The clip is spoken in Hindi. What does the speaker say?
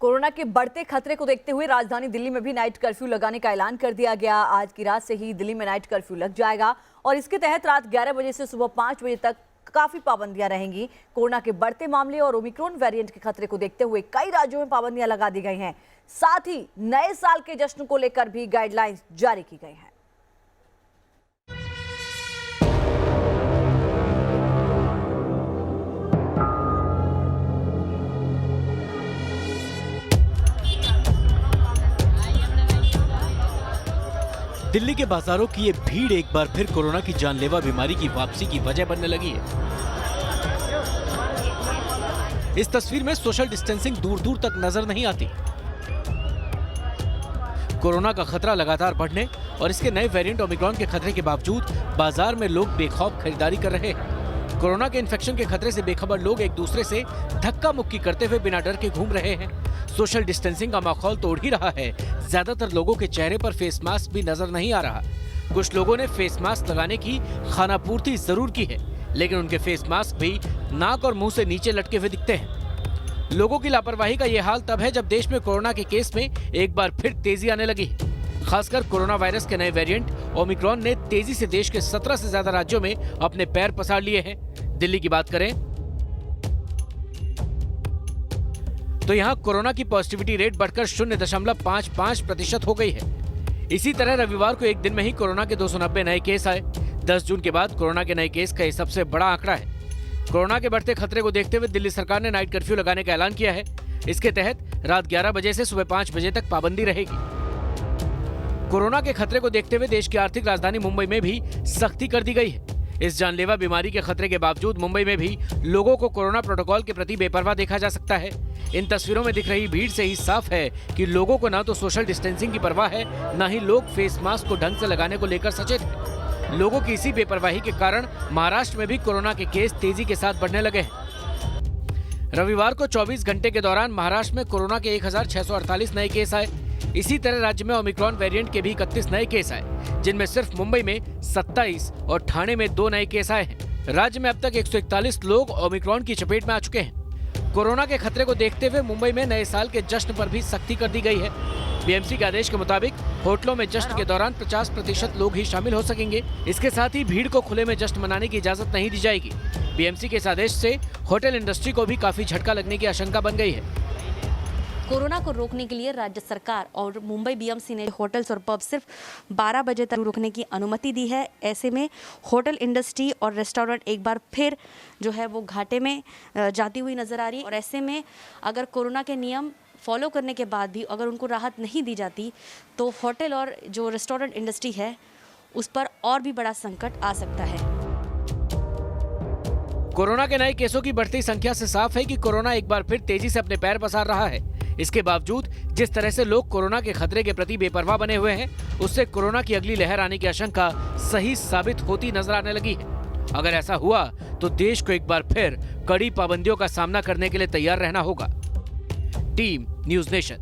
कोरोना के बढ़ते खतरे को देखते हुए राजधानी दिल्ली में भी नाइट कर्फ्यू लगाने का ऐलान कर दिया गया। आज की रात से ही दिल्ली में नाइट कर्फ्यू लग जाएगा और इसके तहत रात 11 बजे से सुबह 5 बजे तक काफी पाबंदियां रहेंगी। कोरोना के बढ़ते मामले और ओमिक्रॉन वेरिएंट के खतरे को देखते हुए कई राज्यों में पाबंदियां लगा दी गई हैं। साथ ही नए साल के जश्न को लेकर भी गाइडलाइंस जारी की गई हैं। दिल्ली के बाजारों की ये भीड़ एक बार फिर कोरोना की जानलेवा बीमारी की वापसी की वजह बनने लगी है। इस तस्वीर में सोशल डिस्टेंसिंग दूर दूर तक नजर नहीं आती। कोरोना का खतरा लगातार बढ़ने और इसके नए वेरिएंट ओमिक्रॉन के खतरे के बावजूद बाजार में लोग बेखौफ खरीदारी कर रहे हैं। कोरोना के इन्फेक्शन के खतरे से बेखबर लोग एक दूसरे से धक्का मुक्की करते हुए बिना डर के घूम रहे हैं। सोशल डिस्टेंसिंग का माहौल तोड़ ही रहा है। ज्यादातर लोगों के चेहरे पर फेस मास्क भी नजर नहीं आ रहा। कुछ लोगों ने फेस मास्क लगाने की खानापूर्ति जरूर की है, लेकिन उनके फेस मास्क भी नाक और मुंह से नीचे लटके हुए दिखते हैं। लोगों की लापरवाही का ये हाल तब है जब देश में कोरोना के केस में एक बार फिर तेजी आने लगी। खासकर कोरोना वायरस के नए वेरिएंट ओमिक्रॉन ने तेजी से देश के 17 से ज्यादा राज्यों में अपने पैर पसार लिए हैं। दिल्ली की बात करें तो यहाँ कोरोना की पॉजिटिविटी रेट बढ़कर 0.55% हो गई है। इसी तरह रविवार को एक दिन में ही कोरोना के 290 नए केस आए। 10 जून के बाद कोरोना के नए केस का ये सबसे बड़ा आंकड़ा है। कोरोना के बढ़ते खतरे को देखते हुए दिल्ली सरकार ने नाइट कर्फ्यू लगाने का ऐलान किया है। इसके तहत रात 11 बजे से सुबह 5 बजे तक पाबंदी रहेगी। कोरोना के खतरे को देखते हुए देश की आर्थिक राजधानी मुंबई में भी सख्ती कर दी गई है। इस जानलेवा बीमारी के खतरे के बावजूद मुंबई में भी लोगों को कोरोना प्रोटोकॉल के प्रति बेपरवाह देखा जा सकता है। इन तस्वीरों में दिख रही भीड़ से ही साफ है कि लोगों को न तो सोशल डिस्टेंसिंग की परवाह है, न ही लोग फेस मास्क को ढंग से लगाने को लेकर सचेत हैं। लोगों की इसी बेपरवाही के कारण महाराष्ट्र में भी कोरोना के केस तेजी के साथ बढ़ने लगे हैं। रविवार को 24 घंटे के दौरान महाराष्ट्र में कोरोना के 1648 नए केस आए। इसी तरह राज्य में ओमिक्रॉन वेरिएंट के भी 31 नए केस आए, जिनमें सिर्फ मुंबई में 27 और ठाणे में 2 नए केस आए हैं। राज्य में अब तक 141 लोग ओमिक्रॉन की चपेट में आ चुके हैं। कोरोना के खतरे को देखते हुए मुंबई में नए साल के जश्न पर भी सख्ती कर दी गई है। बीएमसी के आदेश के मुताबिक होटलों में जश्न के दौरान 50% लोग ही शामिल हो सकेंगे। इसके साथ ही भीड़ को खुले में जश्न मनाने की इजाजत नहीं दी जाएगी। बीएमसी के इस आदेश से होटल इंडस्ट्री को भी काफी झटका लगने की आशंका बन गई है। कोरोना को रोकने के लिए राज्य सरकार और मुंबई बीएमसी ने होटल्स और पब सिर्फ 12 बजे तक रुकने की अनुमति दी है। ऐसे में होटल इंडस्ट्री और रेस्टोरेंट एक बार फिर जो है वो घाटे में जाती हुई नजर आ रही है। और ऐसे में अगर कोरोना के नियम फॉलो करने के बाद भी अगर उनको राहत नहीं दी जाती तो होटल और जो रेस्टोरेंट इंडस्ट्री है उस पर और भी बड़ा संकट आ सकता है। कोरोना के नए केसों की बढ़ती संख्या से साफ है कि कोरोना एक बार फिर तेजी से अपने पैर पसार रहा है। इसके बावजूद जिस तरह से लोग कोरोना के खतरे के प्रति बेपरवाह बने हुए हैं, उससे कोरोना की अगली लहर आने की आशंका सही साबित होती नजर आने लगी है। अगर ऐसा हुआ तो देश को एक बार फिर कड़ी पाबंदियों का सामना करने के लिए तैयार रहना होगा। Team news nation.